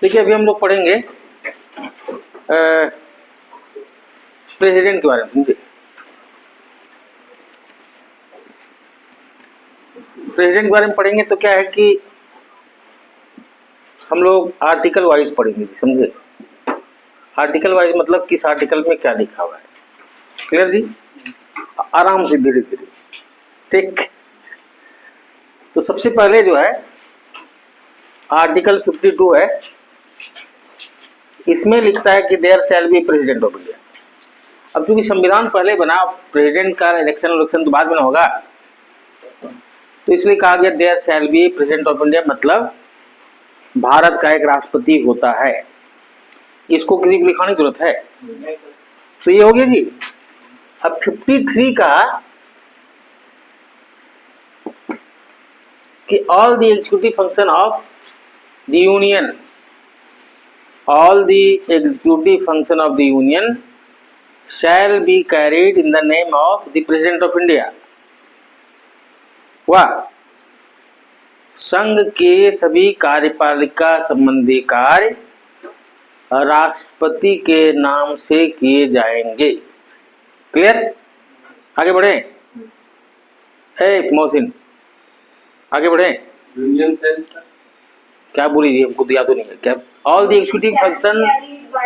देखिए अभी हम लोग पढ़ेंगे प्रेसिडेंट के बारे में। समझे, प्रेसिडेंट के बारे में पढ़ेंगे तो क्या है कि हम लोग आर्टिकल वाइज पढ़ेंगे जी। समझे, आर्टिकल वाइज मतलब किस आर्टिकल में क्या लिखा हुआ है। क्लियर जी, आराम से धीरे धीरे। ठीक, तो सबसे पहले जो है आर्टिकल 52 है, इसमें लिखता है कि there shall be president of India. अब क्योंकि संविधान पहले बना, प्रेसिडेंट का इलेक्शन तो बाद में होगा, तो इसलिए कहा गया there shall be president of India, मतलब भारत का एक राष्ट्रपति होता है। इसको किसी को लिखाने की जरूरत है? तो ये हो गया जी। अब 53 का कि all the executive function of the union, all the executive function of the union shall be carried in the name of the President of India। वाह, संघ के सभी कार्यपालिका संबंधी कार्य राष्ट्रपति के नाम से किए जाएंगे। क्लियर, आगे बढ़े। मोहसिन आगे बढ़े। यूनियन सेल क्या बोली हमको तो याद तो नहीं है क्या। All the executive function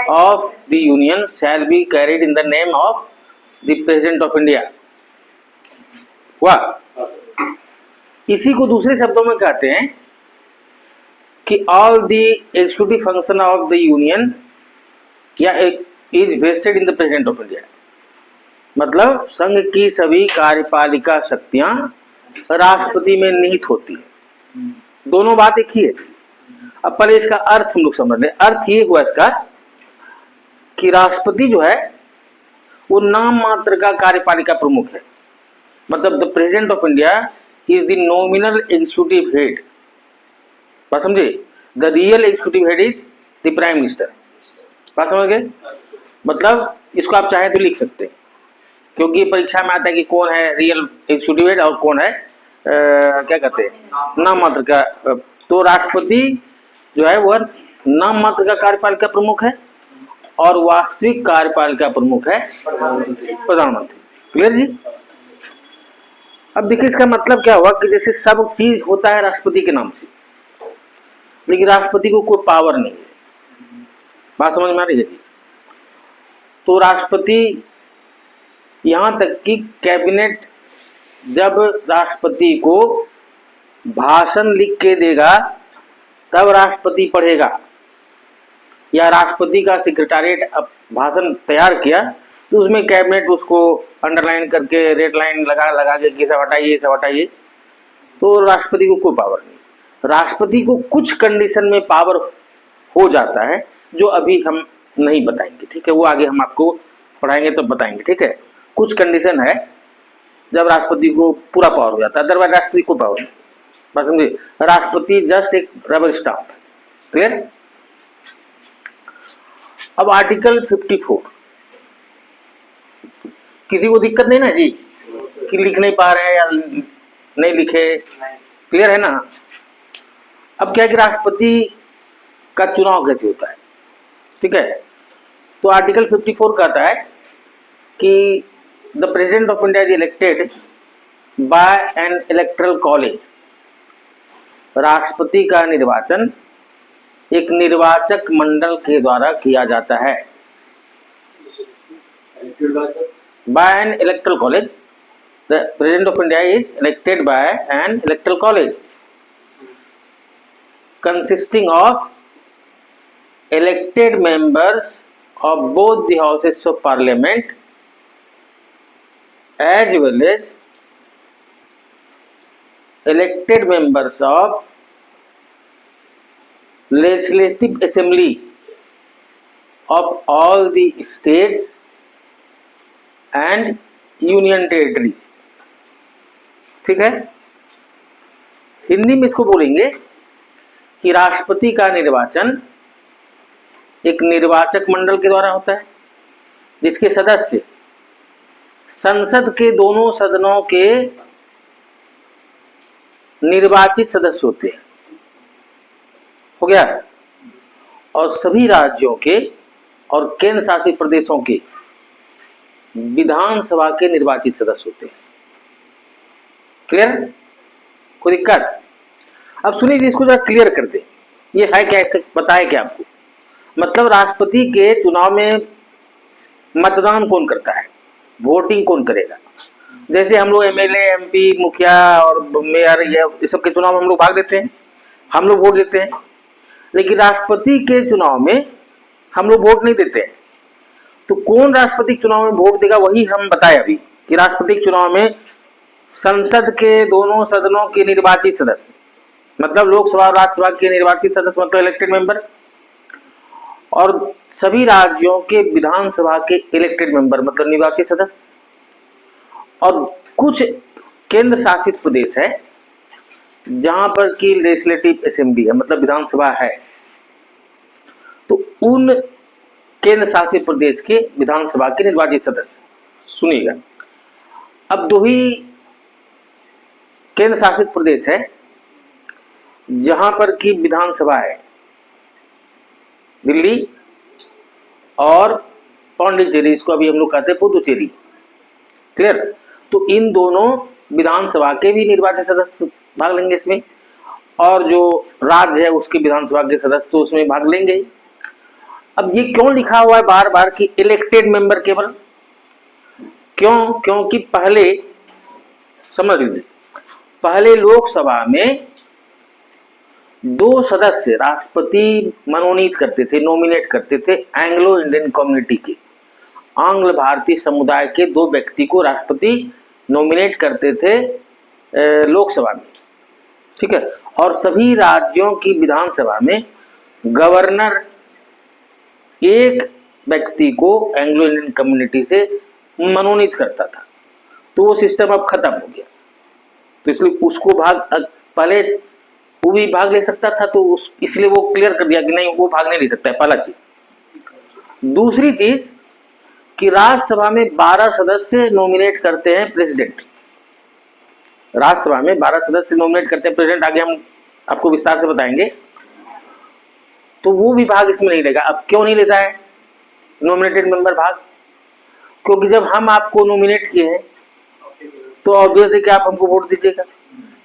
of the union shall be carried in the name of the president of India. वाह, इसी को दूसरे शब्दों में कहते हैं कि all the executive function of the union या is vested in the president of India, मतलब संघ की सभी कार्यपालिका शक्तियां राष्ट्रपति में निहित होती है। दोनों बात एक ही है। अब पहले इसका अर्थ हम लोग समझ लें। अर्थ ये हुआ इसका कि राष्ट्रपति जो है वो नाम मात्र का कार्यपालिका प्रमुख है, मतलब the president of India is the nominal executive head. बात समझे, the real executive head is the prime minister. बात समझ गए, मतलब इसको आप चाहे तो लिख सकते हैं, क्योंकि परीक्षा में आता है कि कौन है रियल एग्जीक्यूटिव हेड और कौन है क्या कहते हैं नाम मात्र का। तो राष्ट्रपति जो है वह नाम मात्र का कार्यपालिका प्रमुख है और वास्तविक कार्यपालिका प्रमुख है प्रधानमंत्री। क्लियर जी। अब देखिए इसका मतलब क्या हुआ कि जैसे सब चीज होता है राष्ट्रपति के नाम से, लेकिन राष्ट्रपति को कोई पावर नहीं है। बात समझ में आ रही है जी। तो राष्ट्रपति यहां तक कि कैबिनेट जब राष्ट्रपति को भाषण लिख के देगा तब राष्ट्रपति पढ़ेगा, या राष्ट्रपति का सेक्रेटारिएट अब भाषण तैयार किया तो उसमें कैबिनेट उसको अंडरलाइन करके रेड लाइन लगा लगा के सब हटाइए सब हटाइए, तो राष्ट्रपति को कोई पावर नहीं। राष्ट्रपति को कुछ कंडीशन में पावर हो जाता है जो अभी हम नहीं बताएंगे, ठीक है, वो आगे हम आपको पढ़ाएंगे तब बताएंगे, ठीक है। कुछ कंडीशन है जब राष्ट्रपति को पूरा पावर हो जाता है, अदरवाइज राष्ट्रपति को पावर नहीं। बस समझिए, राष्ट्रपति जस्ट एक रबर स्टाम्प। क्लियर। अब आर्टिकल 54, किसी को दिक्कत नहीं ना जी कि लिख नहीं पा रहे हैं या नहीं लिखे, क्लियर है ना। अब क्या है कि राष्ट्रपति का चुनाव कैसे होता है, ठीक है। तो आर्टिकल 54 कहता है कि the president of India is elected by an electoral college. राष्ट्रपति का निर्वाचन एक निर्वाचक मंडल के द्वारा किया जाता है। By an electoral college, the president of India is elected by an electoral college consisting of elected members of both the houses of parliament as well as elected members of legislative assembly of all the states and union territories। ठीक है, हिंदी में इसको बोलेंगे कि राष्ट्रपति का निर्वाचन एक निर्वाचक मंडल के द्वारा होता है जिसके सदस्य संसद के दोनों सदनों के निर्वाचित सदस्य होते हैं। हो गया। और सभी राज्यों के और केंद्र शासित प्रदेशों के विधानसभा के निर्वाचित सदस्य होते हैं। क्लियर? कोई दिक्कत? अब सुनिए जी, इसको जरा क्लियर कर दे, ये है क्या, इसका बताए क्या आपको। मतलब राष्ट्रपति के चुनाव में मतदान कौन करता है, वोटिंग कौन करेगा। जैसे हम लोग एमएलए, एमपी, मुखिया और मेयर ये सब के चुनाव में हम लोग भाग लेते हैं, हम लोग वोट देते हैं, लेकिन राष्ट्रपति के चुनाव में हम लोग वोट नहीं देते हैं। तो कौन राष्ट्रपति चुनाव में वोट देगा, वही हम बताए अभी कि राष्ट्रपति चुनाव में संसद के दोनों सदनों के निर्वाचित सदस्य, मतलब लोकसभा और राज्यसभा के निर्वाचित सदस्य, मतलब इलेक्टेड मेंबर, और सभी राज्यों के विधानसभा के इलेक्टेड मेंबर, मतलब निर्वाचित सदस्य, और कुछ केंद्र शासित प्रदेश है जहां पर की लेजिस्लेटिव असेंबली है, मतलब विधानसभा है, तो उन केंद्र शासित प्रदेश के विधानसभा के निर्वाचित सदस्य। सुनिएगा, अब दो ही केंद्र शासित प्रदेश है जहां पर की विधानसभा है, दिल्ली और पौंडीचेरी, इसको अभी हम लोग कहते हैं पुदुचेरी। क्लियर? तो इन दोनों विधानसभा के भी निर्वाचित सदस्य भाग लेंगे इसमें, और जो राज्य है उसके विधानसभा के सदस्य तो उसमें भाग लेंगे। अब ये क्यों लिखा हुआ है बार बार कि इलेक्टेड मेंबर केवल, क्यों? क्योंकि पहले समझ लीजिए, पहले लोकसभा में 2 सदस्य राष्ट्रपति मनोनीत करते थे, नॉमिनेट करते थे, एंग्लो इंडियन कम्युनिटी के, आंग्ल भारतीय समुदाय के 2 व्यक्ति को राष्ट्रपति नॉमिनेट करते थे लोकसभा में, ठीक है। और सभी राज्यों की विधानसभा में गवर्नर एक व्यक्ति को एंग्लो इंडियन कम्युनिटी से मनोनीत करता था। तो वो सिस्टम अब खत्म हो गया, तो इसलिए उसको पहले वो भी भाग ले सकता था, तो इसलिए वो क्लियर कर दिया कि नहीं, वो भाग नहीं ले सकता है, पहला चीज। दूसरी चीज कि राज्यसभा में 12 सदस्य नॉमिनेट करते हैं प्रेसिडेंट, राज्यसभा में 12 सदस्य नॉमिनेट करते हैं प्रेसिडेंट, आगे हम आपको विस्तार से बताएंगे। तो वो भी भाग इसमें नहीं लेगा। अब क्यों नहीं लेता है नॉमिनेटेड मेंबर भाग? क्योंकि जब हम आपको नॉमिनेट किए हैं तो ऑब्वियस है कि आप हमको वोट दीजिएगा,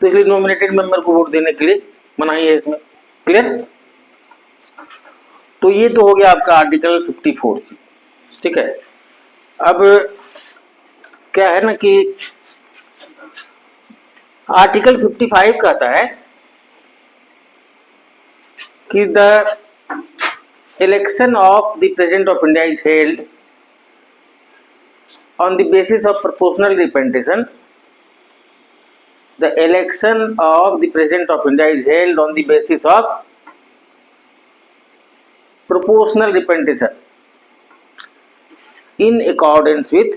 तो इसलिए नॉमिनेटेड मेंबर को वोट देने के लिए मनाही है इसमें। क्लियर? तो ये तो हो गया आपका आर्टिकल 54, ठीक है। अब क्या है ना कि आर्टिकल 55 कहता है कि the election of the president of India is held on the basis of proportional representation. The election of the President of India is held on the basis of proportional representation in accordance with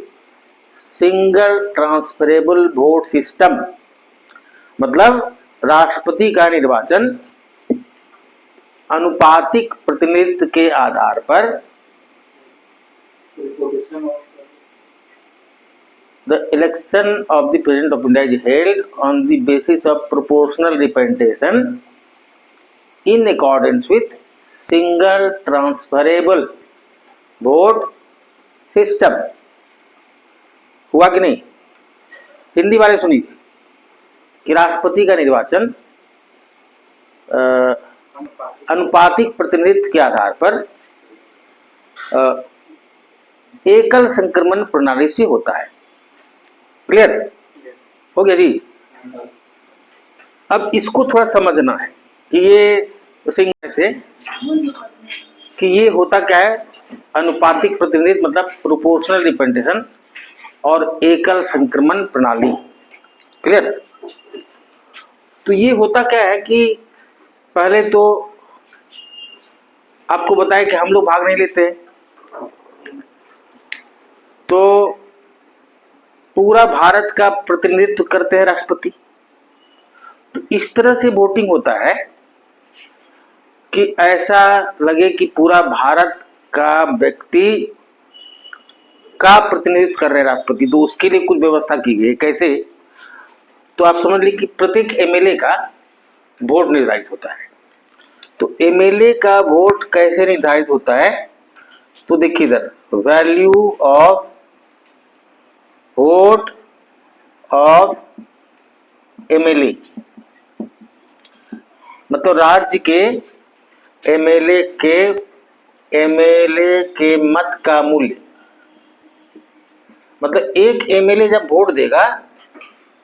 single transferable vote system. मतलब राष्ट्रपति का निर्वाचन अनुपातिक प्रतिनिधित्व के आधार पर The election of the President of India is held on the basis of proportional representation in accordance with single transferable vote system. हुआ कि नहीं? हिंदी वाले सुनिए कि राष्ट्रपति का निर्वाचन अनुपातिक प्रतिनिधित्व के आधार पर एकल संक्रमण प्रणाली से होता है। क्लियर हो गया जी? अब इसको थोड़ा समझना है कि ये सिंह थे कि ये होता क्या है, अनुपातिक प्रतिनिधित्व मतलब प्रोपोर्शनल रिप्रेजेंटेशन और एकल संक्रमण प्रणाली। क्लियर? तो ये होता क्या है कि पहले तो आपको बताया कि हम लोग भाग नहीं लेते हैं, तो पूरा भारत का प्रतिनिधित्व करते हैं राष्ट्रपति। तो इस तरह से वोटिंग होता है कि ऐसा लगे कि पूरा भारत का व्यक्ति का प्रतिनिधित्व कर रहे राष्ट्रपति। तो उसके लिए कुछ व्यवस्था की गई है। कैसे? तो आप समझ लीजिए कि प्रत्येक एमएलए का वोट निर्धारित होता है। तो एमएलए का वोट कैसे निर्धारित होता है? तो देखिए इधर, value of vote of MLA, मतलब राज्य के एमएलए के मत का मूल्य, मतलब एक एमएलए जब वोट देगा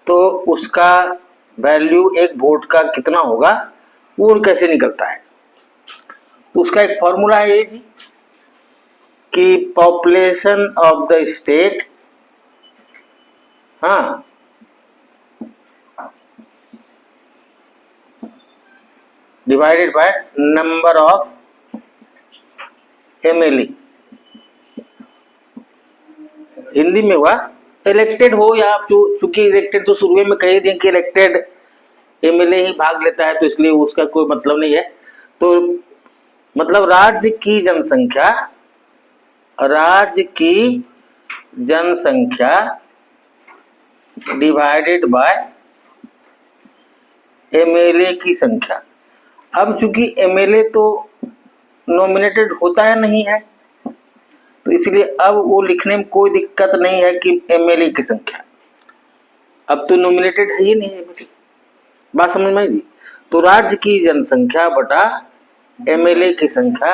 तो उसका वैल्यू एक वोट का कितना होगा, वो कैसे निकलता है? तो उसका एक फॉर्मूला है ये जी, कि पॉपुलेशन ऑफ द स्टेट, हाँ, divided by number of MLA. Hindi में हुआ इलेक्टेड हो या चूंकि इलेक्टेड तो शुरू में कह दें कि इलेक्टेड एमएलए ही भाग लेता है, तो इसलिए उसका कोई मतलब नहीं है। तो मतलब राज्य की जनसंख्या डिवाइडेड बाय एमएलए की संख्या। अब चूंकि एमएलए तो नॉमिनेटेड होता है नहीं है, तो इसलिए अब वो लिखने में कोई दिक्कत नहीं है कि एमएलए की संख्या, अब तो नॉमिनेटेड है ही नहीं एमएलए। बात समझ में आई जी? तो राज्य की जनसंख्या बटा एमएलए की संख्या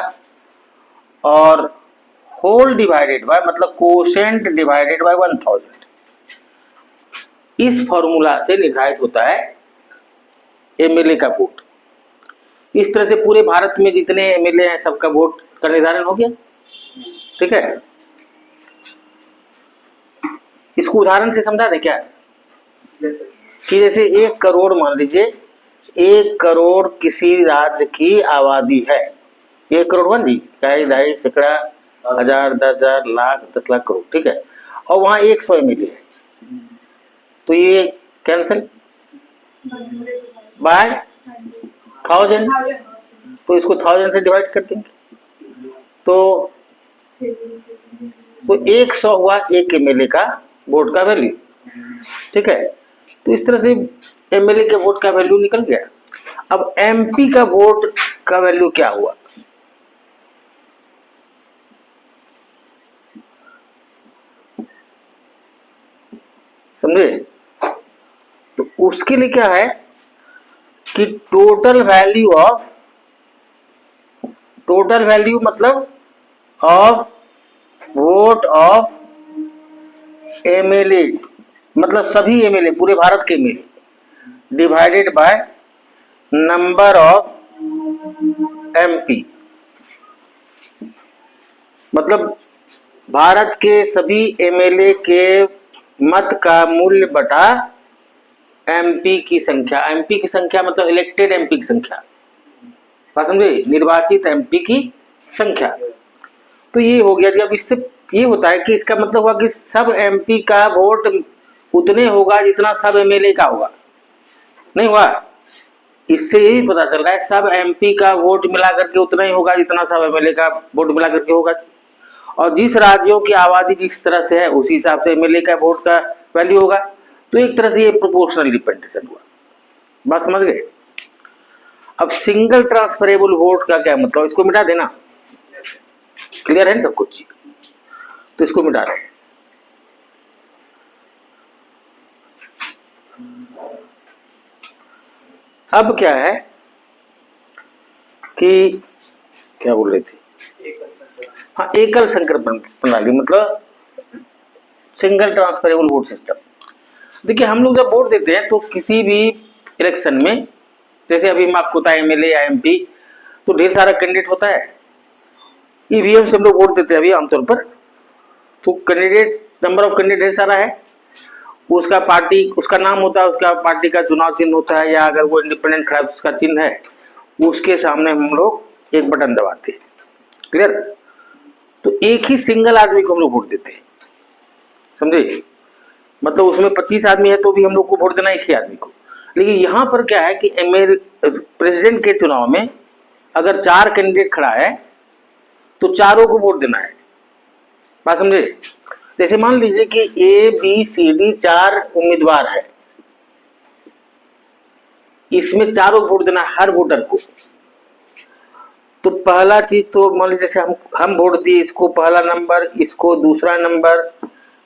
और होल डिवाइडेड बाय, मतलब कोशेंट डिवाइडेड बाय 1000, इस फॉर्मूला से निर्धारित होता है एमएलए का वोट। इस तरह से पूरे भारत में जितने एमएलए हैं सबका वोट का निर्धारण हो गया। ठीक है, इसको उदाहरण से समझा दे क्या, कि जैसे 1 करोड़, मान लीजिए 1 करोड़ किसी राज्य की आबादी है, 1 करोड़ मान ली, ढाई सैकड़ा, हजार, 10,000, लाख, 10 लाख, करोड़, ठीक है, और वहां 100 एमएलए है, तो ये कैंसिल बाय 1000, तो इसको 1000 से डिवाइड कर देंगे, तो 100 हुआ एक एमएलए का वोट का वैल्यू। ठीक है, तो इस तरह से एमएलए के वोट का वैल्यू निकल गया। अब एमपी का वोट का वैल्यू क्या हुआ? समझे? तो उसके लिए क्या है कि टोटल वैल्यू मतलब ऑफ वोट ऑफ एमएलए, मतलब सभी एमएलए, पूरे भारत के MLA, divided by number of MP, मतलब भारत के सभी एमएलए के मत का मूल्य बटा एमपी की संख्या। एमपी की संख्या मतलब इलेक्टेड एमपी की संख्या, बात समझे, निर्वाचित एमपी की संख्या। तो ये हो गया जी। अब इससे ये होता है कि इसका मतलब हुआ कि सब एमपी का वोट उतने होगा जितना सब एमएलए का होगा, नहीं हुआ? इससे यही पता चल रहा है सब एमपी का वोट मिला करके उतना ही होगा जितना सब एमएलए का वोट मिला करके होगा, और जिस राज्यों की आबादी जिस तरह से है उसी हिसाब से एमएलए का वोट का वैल्यू होगा। तो एक तरह से ये प्रोपोर्शनल रिप्रेजेंटेशन हुआ। बात समझ गए? अब सिंगल ट्रांसफरेबल वोट का क्या मतलब, इसको मिटा देना, क्लियर है ना सब कुछ? तो इसको मिटा रहे हैं। अब क्या है कि क्या बोल रहे थे, हाँ, एकल संकर प्रणाली मतलब सिंगल ट्रांसफरेबल वोट सिस्टम। देखिए हम लोग जब वोट देते हैं तो किसी भी इलेक्शन में, जैसे अभी आपको होता है एमएलए या एमपी, तो ढेर सारा कैंडिडेट होता है, ईवीएम से हम लोग वोट देते हैं अभी आमतौर पर, तो कैंडिडेट, नंबर ऑफ कैंडिडेट ढेर सारा है, उसका पार्टी, उसका नाम होता है, उसका पार्टी का चुनाव चिन्ह होता है, या अगर वो इंडिपेंडेंट खड़ा है उसका चिन्ह है, उसके सामने हम लोग एक बटन दबाते हैं। क्लियर? तो एक ही सिंगल आदमी को हम लोग वोट देते हैं, समझे? मतलब उसमें 25 आदमी है तो भी हम लोग को वोट देना एक ही आदमी को। लेकिन यहां पर क्या है कि प्रेसिडेंट के चुनाव में अगर 4 कैंडिडेट खड़ा है तो चारों को वोट देना है। बात समझे? जैसे मान लीजिए कि ए बी सी डी 4 उम्मीदवार है, इसमें चारों वोट देना है हर वोटर को, तो पहला चीज तो मान लीजिए जैसे हम वोट दिए, इसको पहला नंबर, इसको दूसरा नंबर,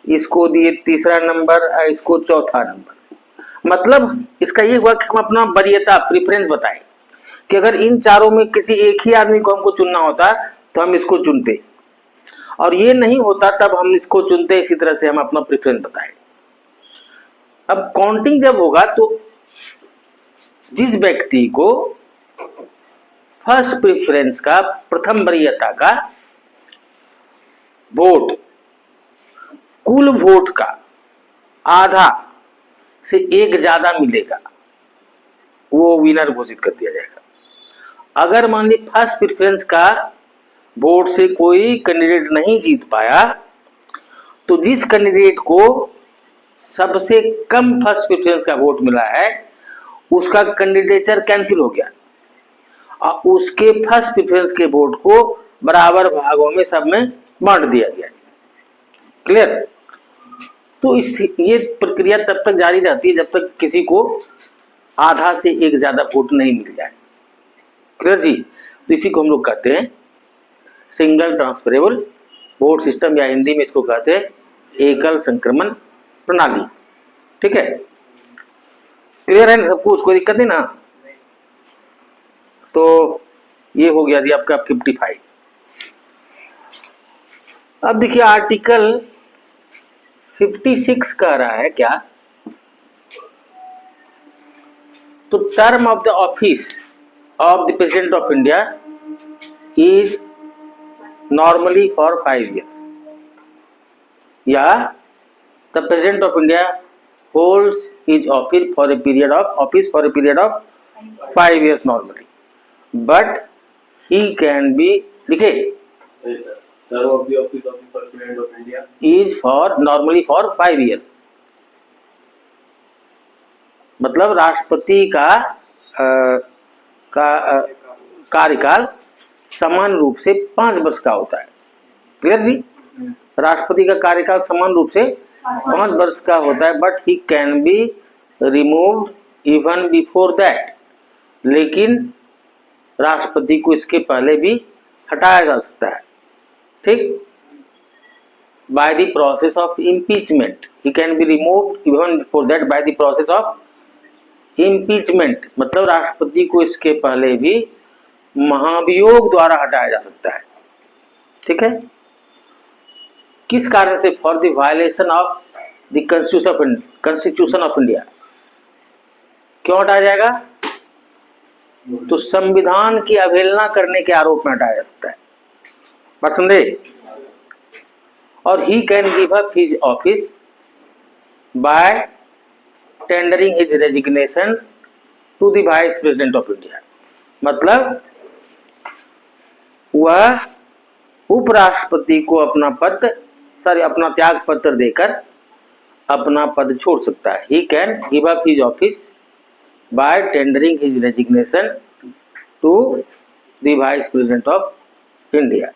इसको दिए तीसरा नंबर, इसको चौथा नंबर। मतलब इसका ये हुआ कि हम अपना वरीयता प्रेफरेंस बताएं कि अगर इन चारों में किसी एक ही आदमी को हमको चुनना होता तो हम इसको चुनते, और ये नहीं होता तब हम इसको चुनते। इसी तरह से हम अपना प्रेफरेंस बताएं। अब काउंटिंग जब होगा तो जिस व्यक्ति को फर्स्ट प्रेफरेंस का, प्रथम वरीयता का वोट कुल वोट का आधा से एक ज्यादा मिलेगा, वो विनर घोषित कर दिया जाएगा। अगर मान ली फर्स्ट प्रेफरेंस का वोट से कोई कैंडिडेट नहीं जीत पाया, तो जिस कैंडिडेट को सबसे कम फर्स्ट प्रेफरेंस का वोट मिला है उसका कैंडिडेचर कैंसिल हो गया और उसके फर्स्ट प्रेफरेंस के वोट को बराबर भागों में सब में बांट दिया गया। क्लियर? तो ये प्रक्रिया तब तक जारी रहती है जब तक किसी को आधा से एक ज्यादा वोट नहीं मिल जाए। क्लियर जी? तो इसी को हम लोग कहते हैं सिंगल ट्रांसफरेबल वोट सिस्टम, या हिंदी में इसको कहते हैं एकल संक्रमण प्रणाली। ठीक है? क्लियर है ना सबको? उसको दिक्कत नहीं ना? तो ये हो गया जी आपका 55। अब देखिए आर्टिकल 56 कह रहा है क्या, तो term of the office of the president of India is normally for 5 years, या the president of India holds his office for a period of 5 years normally, but he can be, लिखे term of the office of the President of India is for normally for 5 years। मतलब राष्ट्रपति का कार्यकाल समान रूप से 5 वर्ष का होता है। क्लियर जी? राष्ट्रपति का कार्यकाल समान रूप से 5 वर्ष का होता है, but he can be removed even before that, लेकिन राष्ट्रपति को इसके पहले भी हटाया जा सकता है। ठीक? By the process of impeachment, he can be removed even before that by the process of impeachment. मतलब राष्ट्रपति को इसके पहले भी महाभियोग द्वारा हटाया जा सकता है। ठीक है? किस कारण से? For the violation of the constitution of India. क्यों हटाया जाएगा? तो संविधान की अवहेलना करने के आरोप में हटाया जा सकता है। बात समझे? और he can give up his office by tendering his resignation to the vice president of India. मतलब वह उपराष्ट्रपति को अपना त्याग पत्र देकर अपना पद छोड़ सकता है। He can give up his office by tendering his resignation to the vice president of India.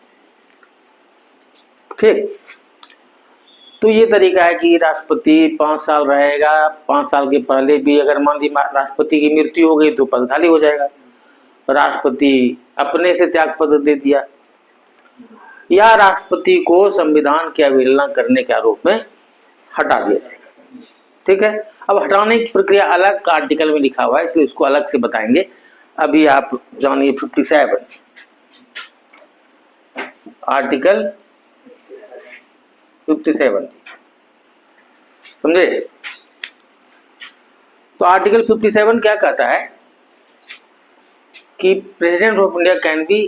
ठीक? तो ये तरीका है कि राष्ट्रपति 5 साल रहेगा। 5 साल के पहले भी अगर मान ली राष्ट्रपति की मृत्यु हो गई तो पद खाली हो जाएगा। राष्ट्रपति अपने से त्याग पत्र दे दिया, या राष्ट्रपति को संविधान की अवहेलना करने के आरोप में हटा दिया जाएगा। ठीक है? अब हटाने की प्रक्रिया अलग आर्टिकल में लिखा हुआ है, इसलिए उसको अलग से बताएंगे। अभी आप जानिए 57, आर्टिकल 57 समझे? तो आर्टिकल 57 क्या कहता है कि president of India can be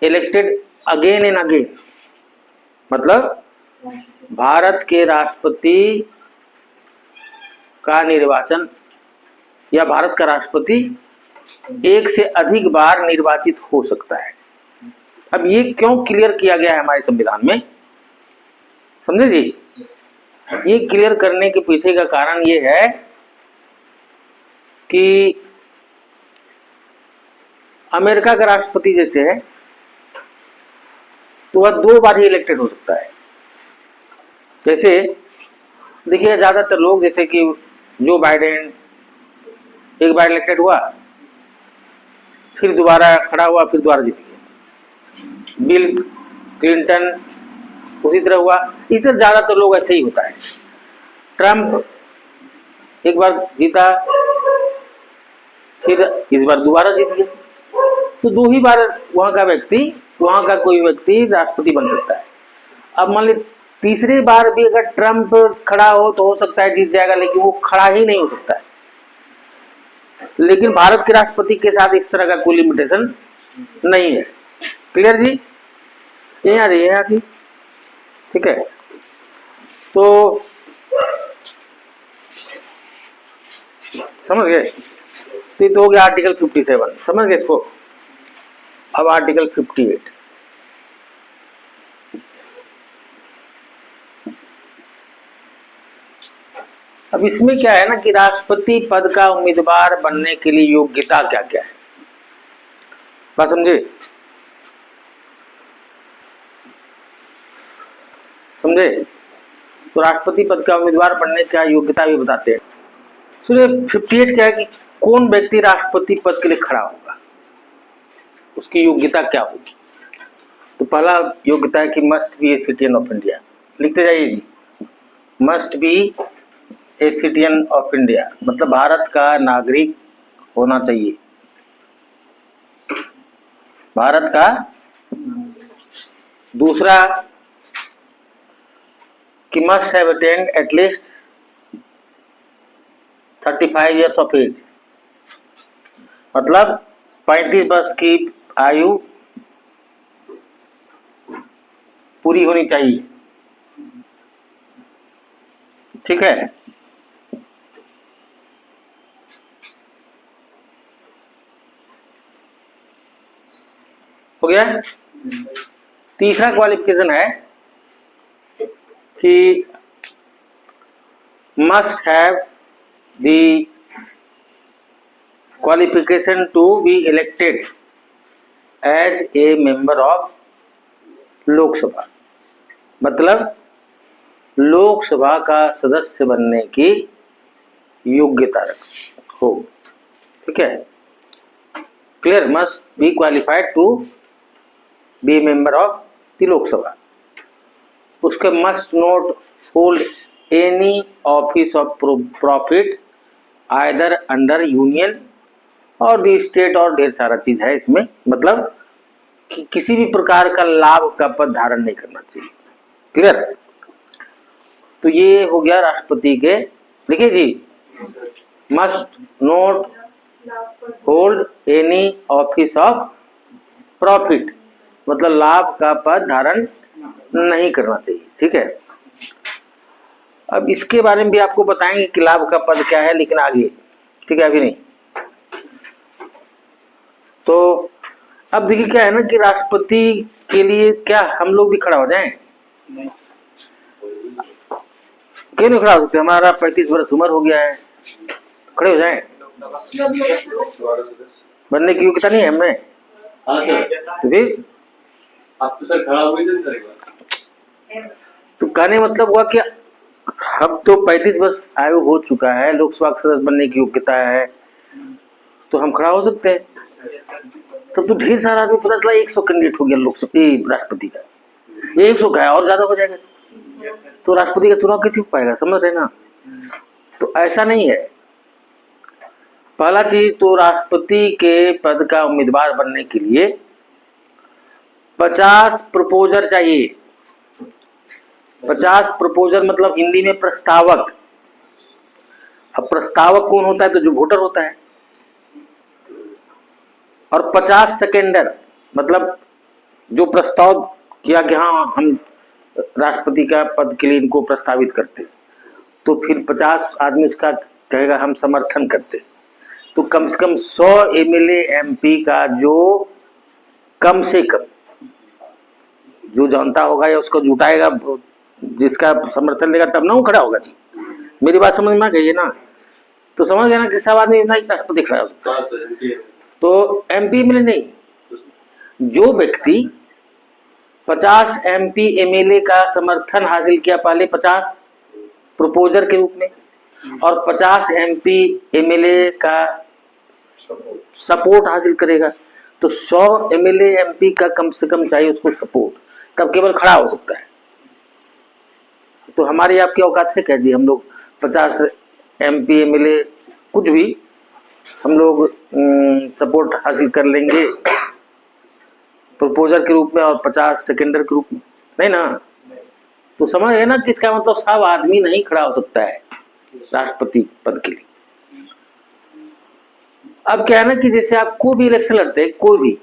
elected again and again. मतलब भारत के राष्ट्रपति का निर्वाचन या भारत का राष्ट्रपति एक से अधिक बार निर्वाचित हो सकता है। अब ये क्यों क्लियर किया गया है हमारे संविधान में, समझे जी? ये क्लियर करने के पीछे का कारण ये है कि अमेरिका का राष्ट्रपति जैसे है तो वह 2 बार ही इलेक्टेड हो सकता है। जैसे देखिए ज्यादातर लोग, जैसे कि जो बाइडेन एक बार इलेक्टेड हुआ, फिर दोबारा खड़ा हुआ, फिर दोबारा जीत गया। बिल क्लिंटन, उसी तरह हुआ। इस तरह ज्यादातर लोग ऐसे ही होता है। ट्रम्प एक बार जीता, फिर इस बार दोबारा जीत गया, तो 2 ही बार वहां का कोई व्यक्ति राष्ट्रपति बन सकता है। अब मान ली तीसरी बार भी अगर ट्रम्प खड़ा हो तो हो सकता है जीत जाएगा, लेकिन वो खड़ा ही नहीं हो सकता है। लेकिन भारत के राष्ट्रपति के साथ इस तरह का कोई लिमिटेशन नहीं है। क्लियर जी? ये आ रही है जी, ठीक है। तो समझ गए? तो ये तो हो गया आर्टिकल 57, समझ गए इसको। अब आर्टिकल 58, अब इसमें क्या है ना कि राष्ट्रपति पद का उम्मीदवार बनने के लिए योग्यता क्या क्या है, बात समझे? समझे? तो राष्ट्रपति पद का उम्मीदवार बनने का योग्यता भी बताते हैं। सुनिए 58 क्या है कि कौन व्यक्ति राष्ट्रपति पद के लिए खड़ा होगा, उसकी योग्यता क्या होगी। तो पहला योग्यता है कि must be a citizen of India. लिखते जाइए जी, must be a citizen of India, मतलब भारत का नागरिक होना चाहिए, भारत का। दूसरा कि must have attend at least 35 years of age, मतलब 35 वर्ष की आयु पूरी होनी चाहिए, ठीक है। हो गया। तीसरा क्वालिफिकेशन है कि must have the qualification to be elected as a member of Lok Sabha, मतलब लोकसभा का सदस्य बनने की योग्यता हो, ठीक है। Clear? Must be qualified to be member of the Lok Sabha. उसके must not hold any office of profit either under union और द स्टेट, और ढेर सारा चीज है इसमें, मतलब कि किसी भी प्रकार का लाभ का पद धारण नहीं करना चाहिए। क्लियर? तो ये हो गया राष्ट्रपति के। लिखिए जी, must not hold any office of profit, मतलब लाभ का पद धारण नहीं करना चाहिए, ठीक है। अब इसके बारे में भी आपको बताएंगे कि लाभ का पद क्या है, लेकिन आगे, ठीक है, अभी नहीं। तो अब देखिए क्या है ना कि राष्ट्रपति के लिए क्या हम लोग भी खड़ा हो जाएं? क्यों नहीं खड़ा हो सकते? हमारा 35 वर्ष उम्र हो गया है, खड़े हो जाएं? बनने की योग्यता नहीं है हमें। हाँ सर, तो फिर आप तो सर खड़ा हुए थे सर। तो कहने मतलब हुआ कि हम तो 35 वर्ष आयु हो चुका है, लोकसभा का सदस्य बनने की योग्यता है, तो हम खड़ा हो सकते हैं। तब तो ढेर सारा आदमी, पता चला 100 कैंडिडेट हो गया लोकसभा राष्ट्रपति का, 100 का है और ज्यादा हो जाएगा, तो राष्ट्रपति का चुनाव कैसे हो पाएगा, समझ रहे ना? तो ऐसा नहीं है। पहला चीज तो राष्ट्रपति के पद का उम्मीदवार बनने के लिए 50 प्रपोजर चाहिए। 50 प्रपोजर मतलब हिंदी में प्रस्तावक। अब प्रस्तावक कौन होता है? तो जो वोटर होता है। और 50 सेकेंडर, मतलब जो प्रस्ताव किया कि हाँ हम राष्ट्रपति का पद के लिए इनको प्रस्तावित करते, तो फिर 50 आदमी उसका कहेगा हम समर्थन करते। तो कम से कम 100 एमएलए एमपी का जो कम से कम जो जनता होगा या उसको जुटाएगा, जिसका समर्थन लेगा, तब ना वो खड़ा होगा जी। मेरी बात समझ में आ गई है ना? तो समझ गए ना कि सब आदमी ना राष्ट्रपति खड़ा हो सकता है। तो एमपी एमएलए नहीं, जो व्यक्ति 50 एमपी एमएलए का समर्थन हासिल किया पहले 50 प्रपोजर के रूप में, और 50 एमपी एमएलए का सपोर्ट हासिल करेगा, तो 100 MLA MP का कम से कम चाहिए उसको सपोर्ट, तब केवल खड़ा हो सकता है। तो हमारी आपकी औकात है क्या जी? हम लोग 50 MP MLA कुछ भी हम लोग सपोर्ट हासिल कर लेंगे प्रपोजर के रूप में और 50 सेकेंडर के रूप में? नहीं ना। तो समझ है ना कि इसका मतलब सब आदमी नहीं खड़ा हो सकता है राष्ट्रपति पद के लिए। अब क्या है ना कि जैसे आप कोई भी इलेक्शन लड़ते हैं, कोई भी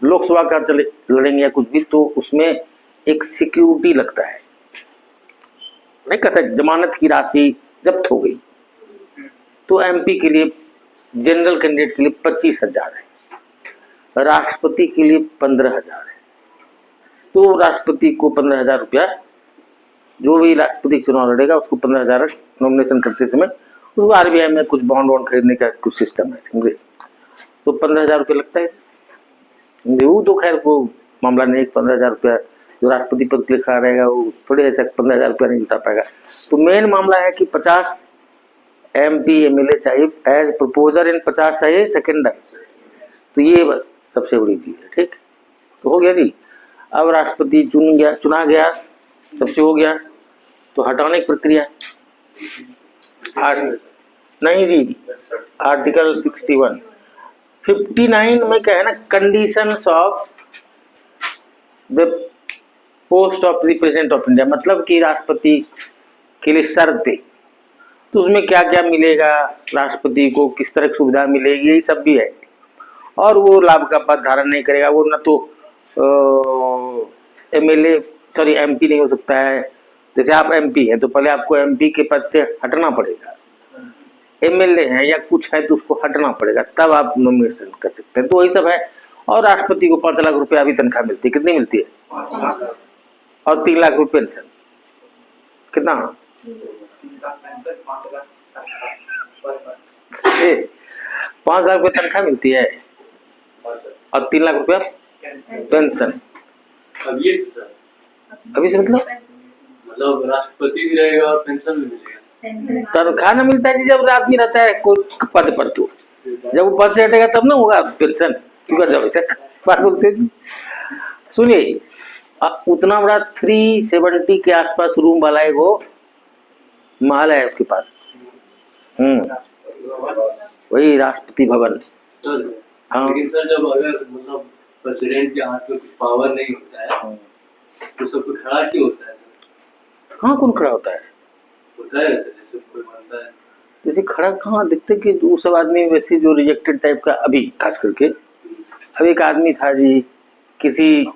लोकसभा का चले लड़ेंगे या कुछ भी, तो उसमें एक सिक्योरिटी लगता है। नहीं कहता जमानत की राशि जब्त हो गई, तो MP के लिए, जनरल कैंडिडेट के लिए 25,000 है, राष्ट्रपति के लिए 15,000 है। तो राष्ट्रपति को 15,000 रुपया, जो भी राष्ट्रपति चुनाव लड़ेगा उसको 15,000 नॉमिनेशन करते समय, उसको RBI में कुछ बॉन्ड खरीदने का कुछ सिस्टम है, समझे? तो 15,000 रुपया लगता है। वो तो खैर वो मामला नहीं, 15,000 रुपया जो राष्ट्रपति पद के लिए खड़ा रहेगा वो थोड़े ऐसा 15,000 रुपया नहीं जुटा पाएगा। तो मेन मामला है कि 50 MP MLA चाहिए एज प्रपोजर एंड 50 चाहिए सेकेंडर। तो ये बस सबसे बड़ी चीज है। ठीक, तो हो गया जी। अब राष्ट्रपति चुना गया, सबसे हो गया, तो हटाने की प्रक्रिया नहीं जी, आर्टिकल 61 59 में क्या है ना, conditions of the post of the president of India, मतलब कि राष्ट्रपति के लिए शर्तें। तो उसमें क्या क्या मिलेगा राष्ट्रपति को, किस तरह की सुविधा मिलेगी, यही सब भी है। और वो लाभ का पद धारण नहीं करेगा, वो ना तो MP नहीं हो सकता है। जैसे आप MP हैं तो पहले आपको MP के पद से हटना पड़ेगा, MLA है या कुछ है तो उसको हटना पड़ेगा, तब आप नॉमिनेशन कर सकते हैं। तो वही सब है। और राष्ट्रपति को 5 लाख रुपया अभी तनख्वाह मिलती है। कितनी मिलती है? और 3 लाख रुपये पेंशन। कितना? 5 लाख रुपये तनख्वाह मिलती है और 3 लाख रुपया पेंशन। अभी से मतलब राष्ट्रपति भी रहेगा और पेंशन भी मिलेगा। तनख्वाह ना मिलता है जी जब आदमी रहता है कोई पद पर, तो जब वो पद से हटेगा तब ना होगा पेंशन। जब ऐसा बात बोलते हैं। सुनिए, उतना बड़ा 370 के आसपास रूम वाला एक वो महल है उसके पास, वही राष्ट्रपति भवन। हाँ, लेकिन सर जब अगर मतलब प्रेसिडेंट के हाथ में कुछ पावर नहीं होता है तो सब कुछ खड़ा क्यों होता है? हाँ, कौन खड़ा होता है? होता है जैसे कोई मानता है, जैसे खड़ा कहाँ दिखते कि वो सब आदमी वैसे जो रिजेक्टेड टाइप का, अभी खास करके अब एक आदमी था जी, किसी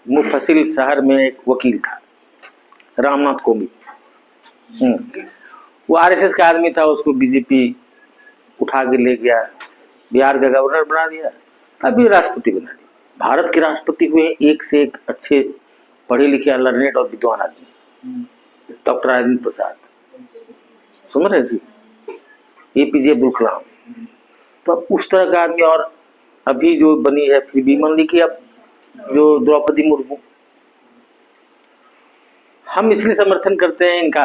मुफस्सिल शहर में एक वकील था, रामनाथ कोविंद। वो RSS का आदमी था, उसको BJP उठा के ले गया, बिहार का गवर्नर बना दिया, अभी राष्ट्रपति बना दिया। भारत के राष्ट्रपति हुए एक से एक अच्छे पढ़े लिखे लर्नेड और विद्वान आदमी, डॉक्टर राजेंद्र प्रसाद, सुन रहे जी, APJ अब्दुल कलाम। तो अब उस तरह का आदमी, और अभी जो बनी है फिर भी मान ली कि अब जो द्रौपदी मुर्मू, हम इसलिए समर्थन करते हैं इनका,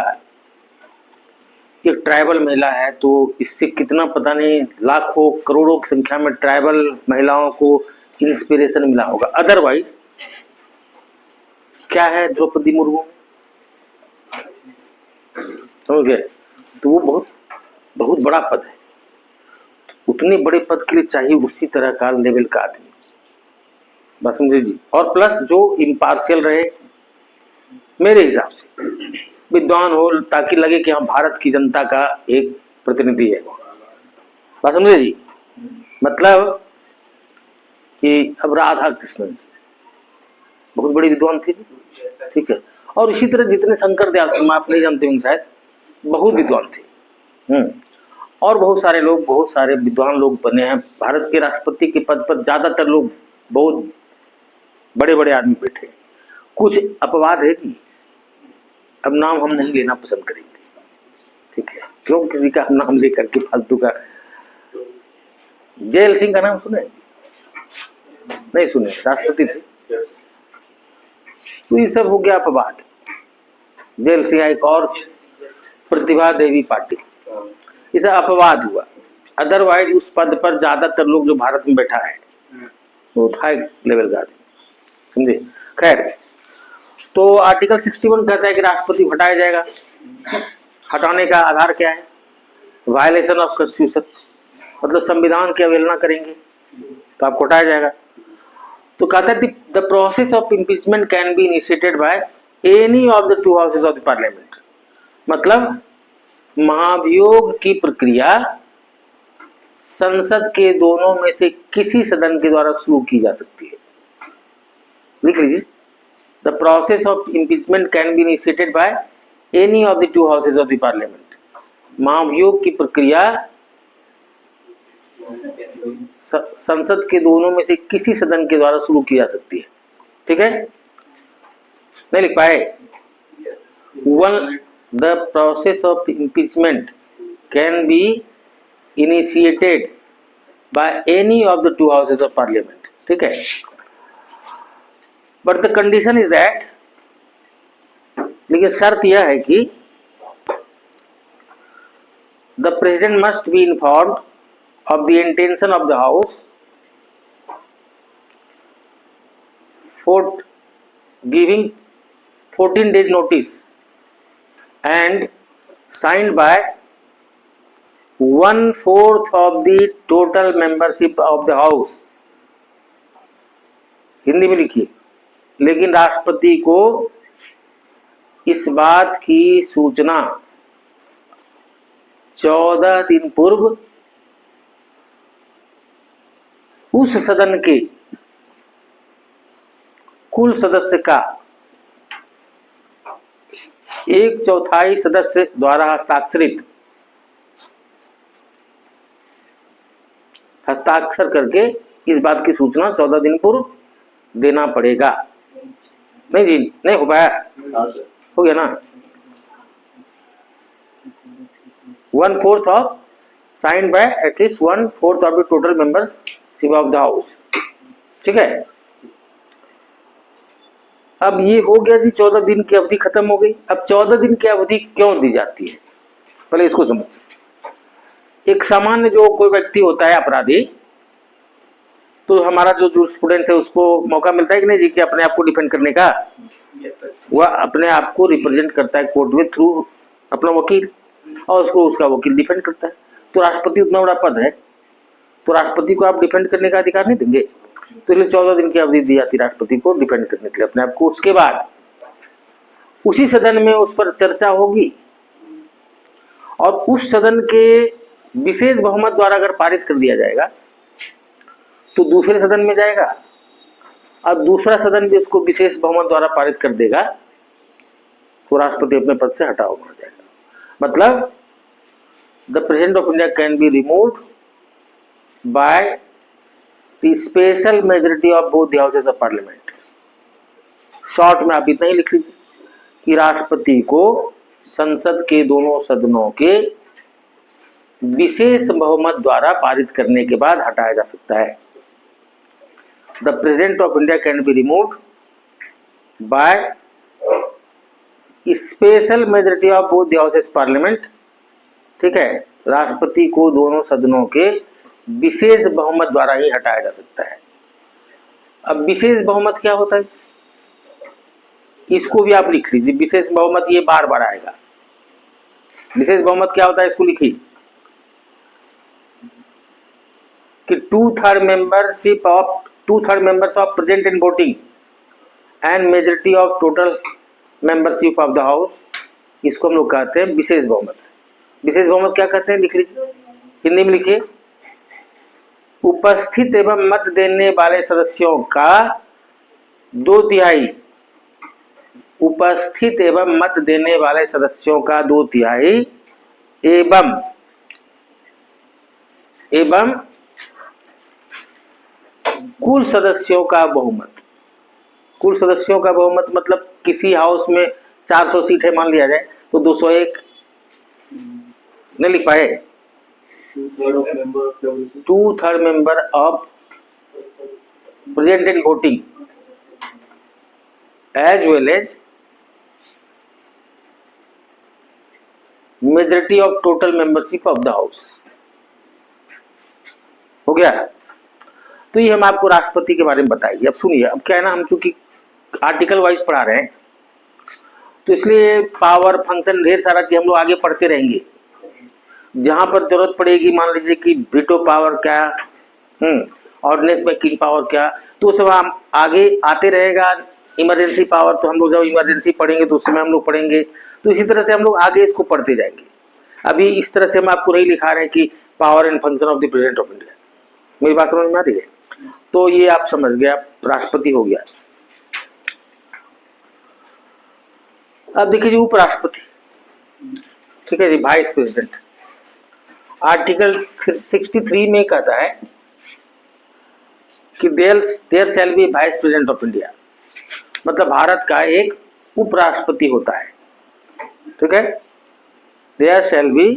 एक ट्राइबल महिला है, तो इससे कितना पता नहीं लाखों करोड़ों की संख्या में ट्राइबल महिलाओं को इंस्पिरेशन मिला होगा। अदरवाइज क्या है द्रौपदी मुर्मू, समझ गए? तो वो बहुत बहुत बड़ा पद है। उतने बड़े पद के लिए चाहिए उसी तरह का लेवल का आदमी, बस समझे जी। और प्लस जो इम्पार्शियल रहे, मेरे हिसाब से विद्वान हो, ताकि लगे कि हम भारत की जनता का एक प्रतिनिधि है, बस समझे जी। मतलब कि अब राधा कृष्णन जी बहुत बड़ी विद्वान थी, ठीक है। और इसी तरह जितने शंकर दयाल शर्मा, आप नहीं जानते होंगे शायद, बहुत विद्वान थे। और बहुत सारे लोग, बहुत सारे विद्वान लोग बने हैं। भारत के राष्ट्रपति के पद पर ज्यादातर लोग बहुत बड़े बड़े आदमी बैठे। कुछ अपवाद है जी, अब नाम हम नहीं लेना पसंद करेंगे, ठीक है, क्यों किसी का नाम लेकर के फालतू का। जयल सिंह का नाम सुने? नहीं सुने, राष्ट्रपति थे। तो ये सब हो गया अपवाद। जयल सिंह, एक और प्रतिभा देवी पाटिल, ये सब अपवाद हुआ। अदरवाइज उस पद पर ज्यादातर लोग जो भारत में बैठा है वो हाई लेवल का आदमी, समझे। खैर, तो आर्टिकल 61 कहता है कि राष्ट्रपति को हटाया जाएगा। हटाने का आधार क्या है? वायलेशन ऑफ कॉन्स्टिट्यूशन, मतलब संविधान की अवहेलना करेंगे तो आपको हटाया जाएगा। तो कहता है the process of impeachment can be initiated by any of the two houses of the parliament, मतलब महाभियोग की प्रक्रिया संसद के दोनों में से किसी सदन के द्वारा शुरू की जा सकती है। लिख लीजिए, the process of impeachment can be initiated by any of the two houses of the parliament, महाभियोग की प्रक्रिया संसद के दोनों में से किसी सदन के द्वारा शुरू की जा सकती है। ठीक है, नहीं लिख पाए? One, the process of impeachment can be initiated by any of the two houses of parliament. ठीक है, but the condition is that, लेकिन शर्त यह है कि the president must be informed of the intention of the house for giving 14 days notice and signed by 1/4 of the total membership of the house। Hindi में लिखिए, लेकिन राष्ट्रपति को इस बात की सूचना 14 दिन पूर्व उस सदन के कुल सदस्य का 1/4 सदस्य द्वारा हस्ताक्षर करके इस बात की सूचना 14 दिन पूर्व देना पड़ेगा। नहीं जी, नहीं हो पाया? हो गया ना? 1/4 of signed by at least 1/4 of the total members of the house. ठीक है, अब ये हो गया जी, 14 दिन की अवधि खत्म हो गई। अब 14 दिन की अवधि क्यों दी जाती है, पहले इसको समझ। एक सामान्य जो कोई व्यक्ति होता है अपराधी, तो हमारा जो जूरिस्प्रूडेंस है उसको मौका मिलता है कि नहीं जी कि अपने आप को डिफेंड करने का। वह अपने आप को रिप्रेजेंट करता है कोर्ट में थ्रू अपना वकील, और उसको उसका वकील डिफेंड करता है। तो राष्ट्रपति उतना बड़ा पद है, तो राष्ट्रपति को आप डिफेंड करने का अधिकार नहीं देंगे, तो इसलिए 14 दिन की अवधि दी जाती राष्ट्रपति को डिफेंड करने के लिए अपने आप को। उसके बाद उसी सदन में उस पर चर्चा होगी, और उस सदन के विशेष बहुमत द्वारा अगर पारित कर दिया जाएगा तो दूसरे सदन में जाएगा, और दूसरा सदन भी उसको विशेष बहुमत द्वारा पारित कर देगा, तो राष्ट्रपति अपने पद से हटा हुआ जाएगा। मतलब the president of India can be removed by the special majority of both the houses of parliament। Short में आप इतना ही लिख लीजिए कि राष्ट्रपति को संसद के दोनों सदनों के विशेष बहुमत द्वारा पारित करने के बाद हटाया जा सकता है। The president of India can be removed by special majority of both the houses parliament. ठीक है, राष्ट्रपति को दोनों सदनों के विशेष बहुमत द्वारा ही हटाया जा सकता है। अब विशेष बहुमत क्या होता है, इसको भी आप लिख लीजिए। विशेष बहुमत ये बार बार आएगा। विशेष बहुमत क्या होता है, इसको लिखिए कि 2/3 members of present in voting and majority of total membership of the house, इसको हम लोग कहते हैं विशेष बहुमत। विशेष बहुमत क्या कहते हैं, लिख लीजिए, हिंदी में लिखिए। उपस्थित एवं मत देने वाले सदस्यों का 2/3, उपस्थित एवं मत देने वाले सदस्यों का 2/3 एवं कुल सदस्यों का बहुमत। कुल सदस्यों का बहुमत मतलब किसी हाउस में 400 सीट है मान लिया जाए, तो 201 नहीं लिख पाए। 2/3 member of present in voting as well as majority of total membership of the house। हो गया। तो ये हम आपको राष्ट्रपति के बारे में बताएंगे। अब सुनिए, अब क्या है ना, हम चूंकि आर्टिकल वाइज पढ़ा रहे हैं तो इसलिए पावर फंक्शन ढेर सारा चीज हम लोग आगे पढ़ते रहेंगे। जहां पर जरूरत पड़ेगी, मान लीजिए कि वीटो पावर क्या, ऑर्डिनेंस मेकिंग पावर क्या, तो सब हम आगे आते रहेगा। इमरजेंसी पावर तो हम लोग जब इमरजेंसी पढ़ेंगे तो उस समय हम लोग पढ़ेंगे। तो इसी तरह से हम लोग आगे इसको पढ़ते जाएंगे। अभी इस तरह से हम आपको नहीं लिखा रहे हैं कि power and function of the president of India. मेरी बात समझ में आ रही है? तो ये आप समझ गए, आप राष्ट्रपति हो गया। अब देखिए जी, उपराष्ट्रपति, ठीक है जी, वाइस प्रेसिडेंट। आर्टिकल 63 में कहता है कि there shall be vice president of India, मतलब भारत का एक उपराष्ट्रपति होता है। ठीक है, there shall be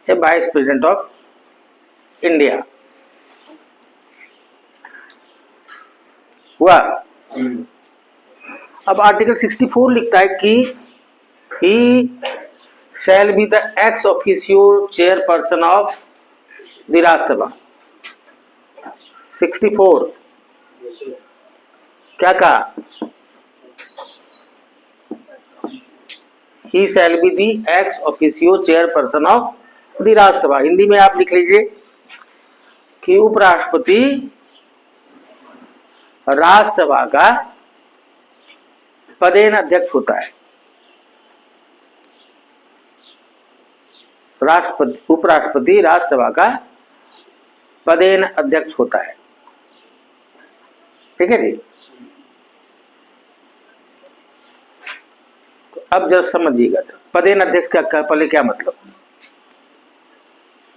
a vice president of India. हुआ। अब आर्टिकल 64 लिखता है कि he shall be the ex officio chairperson of the Rajya Sabha. 64 क्या कहा? He shall be the ex officio chairperson of the Rajya Sabha. Hindi में आप लिख लीजिए कि उपराष्ट्रपति राज्यसभा का पदेन अध्यक्ष होता है। उपराष्ट्रपति राज्यसभा का पदेन अध्यक्ष होता है। ठीक है जी। तो अब जरा समझिएगा, पदेन अध्यक्ष का पहले क्या मतलब।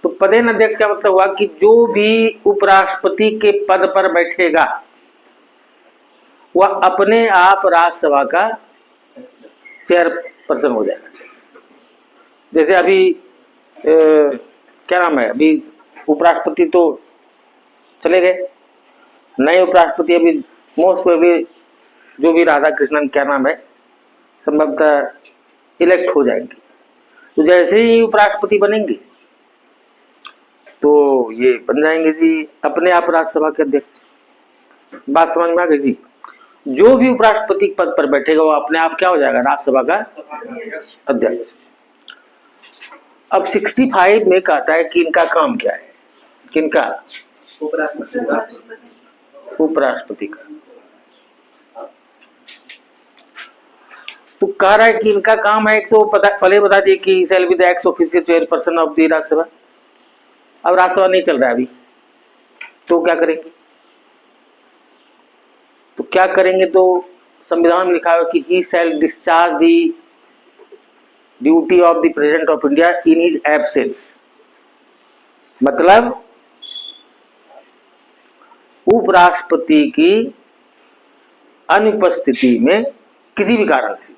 तो पदेन अध्यक्ष का मतलब हुआ कि जो भी उपराष्ट्रपति के पद पर बैठेगा वह अपने आप राज्यसभा का चेयरपर्सन हो जाएगा। जैसे अभी क्या नाम है, अभी उपराष्ट्रपति तो चले गए, नए उपराष्ट्रपति अभी मोस्ट प्रोबेबली जो भी राधा कृष्णन क्या नाम है, संभवतः इलेक्ट हो जाएंगे। तो जैसे ही उपराष्ट्रपति बनेंगे तो ये बन जाएंगे जी अपने आप राज्यसभा के अध्यक्ष। बात समझ में आ गई जी। जो भी उपराष्ट्रपति पद पर बैठेगा वो अपने आप क्या हो जाएगा, राज्यसभा का अध्यक्ष। अब 65 में कहता है कि इनका काम क्या है, किनका? उपराष्ट्रपति का। तो कह रहा है कि इनका काम है, एक तो पहले बता दिए कि शैल be the x official chairperson of the Rajya Sabha. अब राज्यसभा नहीं चल रहा है अभी, तो क्या करेंगे? तो क्या करेंगे, तो संविधान में लिखा है कि he shall discharge the duty of the president of India in his absence. मतलब उपराष्ट्रपति की अनुपस्थिति में, किसी भी कारण से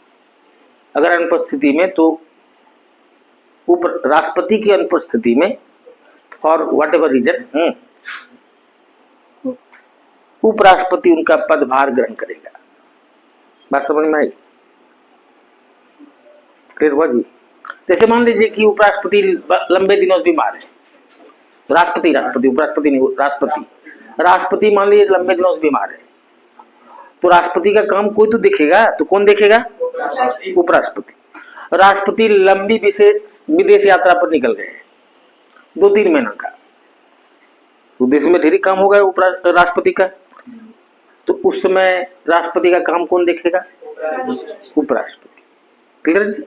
अगर अनुपस्थिति में, तो राष्ट्रपति की अनुपस्थिति में फॉर वट एवर रीजन उपराष्ट्रपति उनका पदभार ग्रहण करेगा। बात समझ में आई? क्लियर हुआ जी? जैसे मान लीजिए कि उपराष्ट्रपति लंबे दिनों से बीमार है, राष्ट्रपति उपराष्ट्रपति नहीं, राष्ट्रपति मान लीजिए लंबे दिनों से बीमार है, तो राष्ट्रपति का काम कोई तो देखेगा, तो कौन देखेगा? उपराष्ट्रपति। राष्ट्रपति लंबी विदेश यात्रा पर निकल गए 2-3 महीना का, तो देश में ढेरी काम होगा राष्ट्रपति का, तो उस समय राष्ट्रपति का काम कौन देखेगा? उपराष्ट्रपति। क्लियर जी?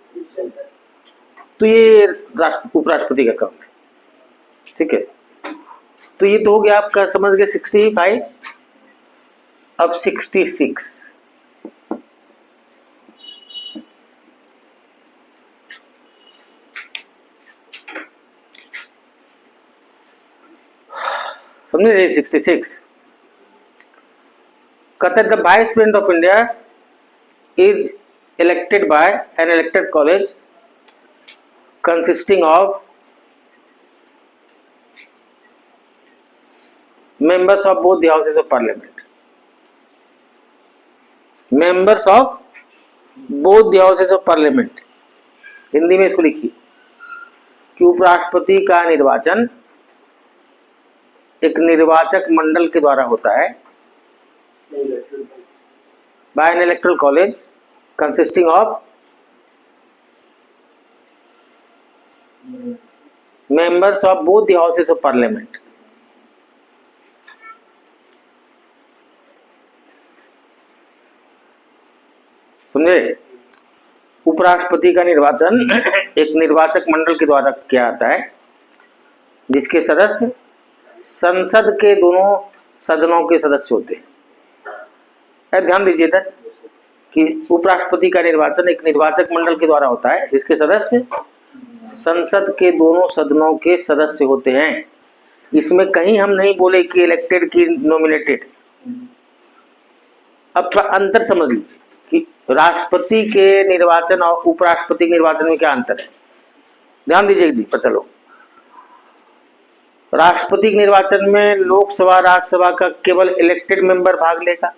तो ये उपराष्ट्रपति का काम है। ठीक है, तो ये तो हो गया आपका, समझ गए 65। अब 66 समझे? 66 कहता है the vice president of India is elected by an elected college consisting of members of both the houses of parliament. Members of both the houses of parliament. Hindi में इसको लिखिए कि उपराष्ट्रपति का निर्वाचन एक निर्वाचक मंडल के द्वारा होता है, by an electoral college consisting of members of both the houses of parliament. समझे? उपराष्ट्रपति का निर्वाचन एक निर्वाचक मंडल के द्वारा किया जाता है, जिसके सदस्य संसद के दोनों सदनों के सदस्य होते हैं। ध्यान दीजिए इधर कि उपराष्ट्रपति का निर्वाचन एक निर्वाचक मंडल के द्वारा होता है, जिसके सदस्य संसद के दोनों सदनों के सदस्य होते हैं। इसमें कहीं हम नहीं बोले कि इलेक्टेड की नॉमिनेटेड। अब थोड़ा अंतर समझ लीजिए कि राष्ट्रपति के निर्वाचन और उपराष्ट्रपति के निर्वाचन में क्या अंतर है। ध्यान दीजिए जी पर चलो। राष्ट्रपति के निर्वाचन में लोकसभा राज्यसभा का केवल इलेक्टेड मेंबर भाग लेगा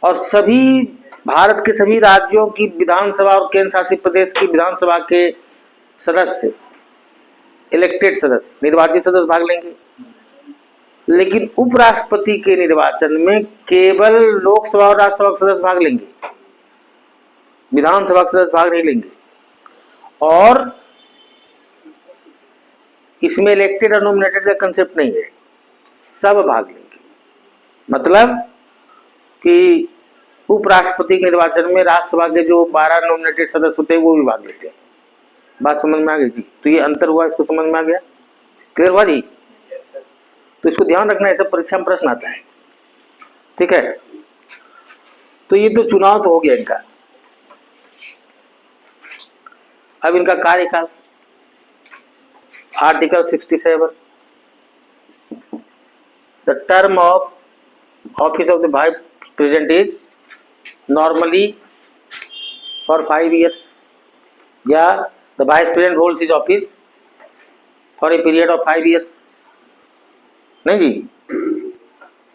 और सभी भारत के सभी राज्यों की विधानसभा और केंद्र शासित प्रदेश की विधानसभा के सदस्य इलेक्टेड सदस्य निर्वाचित सदस्य भाग लेंगे। लेकिन उपराष्ट्रपति के निर्वाचन में केवल लोकसभा और राज्यसभा के सदस्य भाग लेंगे, विधानसभा के सदस्य भाग नहीं लेंगे। और इसमें इलेक्टेड और नॉमिनेटेड का कंसेप्ट नहीं है, सब भाग लेंगे। मतलब कि उपराष्ट्रपति के निर्वाचन में राज्यसभा के जो 12 नॉमिनेटेड सदस्य होते हैं वो भी भाग लेते हैं। बात समझ में आ गई जी? तो ये अंतर हुआ, इसको समझ में आ गया? क्लियर हुआ जी? तो इसको ध्यान रखना, ऐसा परीक्षा में प्रश्न आता है, ठीक है? तो ये तो चुनाव तो हो गया इनका। अब इनका कार्यकाल article 67, the term of office of the vice president is normally for 5 years, या the vice president holds his office for a period of 5 years। नहीं जी,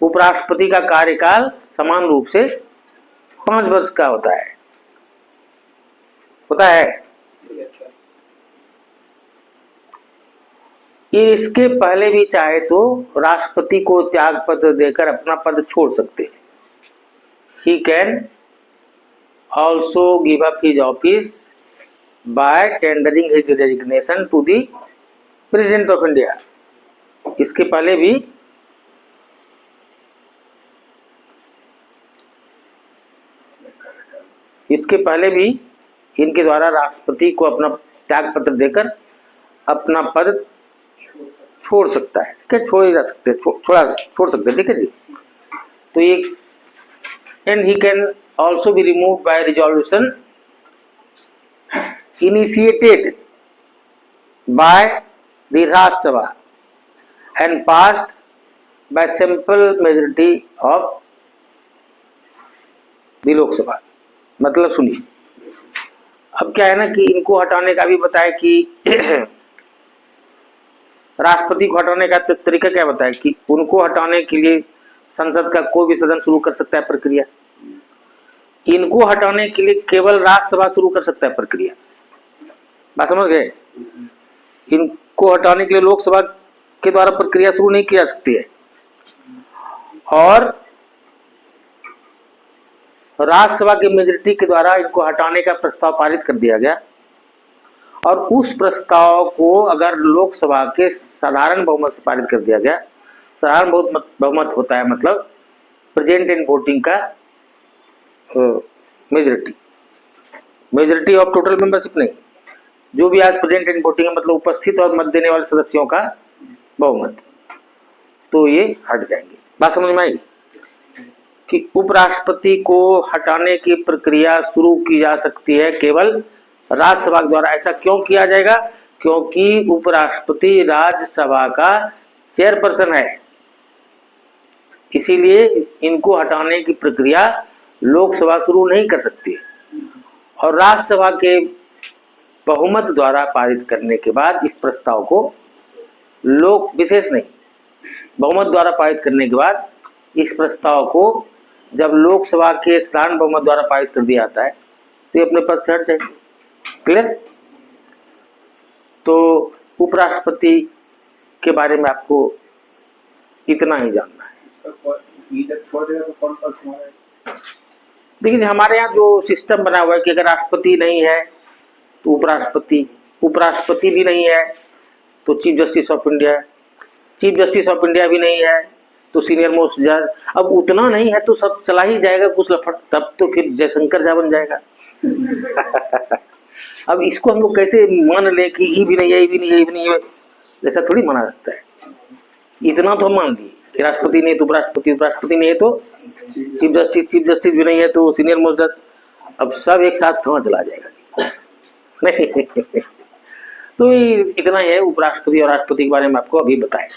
उपराष्ट्रपति का कार्यकाल समान रूप से 5 वर्ष का होता है, होता है। इसके पहले भी चाहे तो राष्ट्रपति को त्याग पत्र देकर अपना पद छोड़ सकते हैं। He can also give up his office by tendering his resignation to the President of India। इसके पहले भी इनके द्वारा राष्ट्रपति को अपना त्याग पत्र देकर अपना पद छोड़ सकता है, ठीक है? छोड़ सकते हैं, ठीक है जी? तो ये and he can also be removed by resolution initiated by the Rajya Sabha and passed by simple majority of the Lok Sabha। मतलब सुनिए, अब क्या है ना कि इनको हटाने का भी बताया कि राष्ट्रपति को हटाने का तरीका क्या बताया कि उनको हटाने के लिए संसद का कोई भी सदन शुरू कर सकता है प्रक्रिया। इनको हटाने के लिए केवल राज्यसभा शुरू कर सकता है प्रक्रिया। बात समझ गए? इनको हटाने के लिए लोकसभा के द्वारा प्रक्रिया शुरू नहीं की जा सकती है। और राज्यसभा की मेजोरिटी के द्वारा इनको हटाने का प्रस्ताव पारित कर दिया गया और उस प्रस्ताव को अगर लोकसभा के साधारण बहुमत से पारित कर दिया गया, साधारण बहुमत होता है मतलब प्रेजेंट इन वोटिंग का मेजोरिटी ऑफ टोटल मेंबरशिप नहीं, जो भी आज प्रेजेंट इन वोटिंग है मतलब उपस्थित और मत देने वाले सदस्यों का बहुमत, तो ये हट जाएंगे। बात समझ में आई कि उपराष्ट्रपति को हटाने की प्रक्रिया शुरू की जा सकती है केवल राज्यसभा के द्वारा। ऐसा क्यों किया जाएगा? क्योंकि उपराष्ट्रपति राज्यसभा का चेयरपर्सन है, इसीलिए इनको हटाने की प्रक्रिया लोकसभा शुरू नहीं कर सकती है। और राज्यसभा के बहुमत द्वारा पारित करने के बाद इस प्रस्ताव को विशेष नहीं, बहुमत द्वारा पारित करने के बाद इस प्रस्ताव को जब लोकसभा के साधारण बहुमत द्वारा पारित कर दिया जाता है तो ये अपने पद से हट जाएंगे। क्लियर? तो उपराष्ट्रपति के बारे में आपको इतना ही जानना है। लीडर छोड़ देगा तो कौन पद संभालेगा? देखिए हमारे यहाँ जो सिस्टम बना हुआ है कि अगर राष्ट्रपति नहीं है तो उपराष्ट्रपति, उपराष्ट्रपति भी नहीं है तो chief justice of India, chief justice of India भी नहीं है तो सीनियर मोस्ट जज। अब उतना नहीं है तो सब चला ही जाएगा कुछ लफट, तब तो फिर जयशंकर झा बन जाएगा। अब इसको हम लोग कैसे मान ले कि ये भी नहीं है, ये भी नहीं है, ये भी नहीं है, ऐसा थोड़ी माना जाता है। इतना तो हम मान लिए कि राष्ट्रपति नहीं तो उपराष्ट्रपति, उपराष्ट्रपति नहीं है तो चीफ जस्टिस भी नहीं है तो सीनियर मोस्ट जज। अब सब एक साथ कहाँ चला जाएगा? नहीं। तो इतना ही है उपराष्ट्रपति और राष्ट्रपति के बारे में आपको अभी बताया।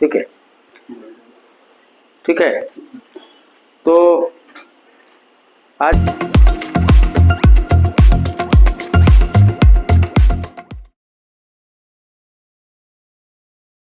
ठीक है, ठीक है। तो आज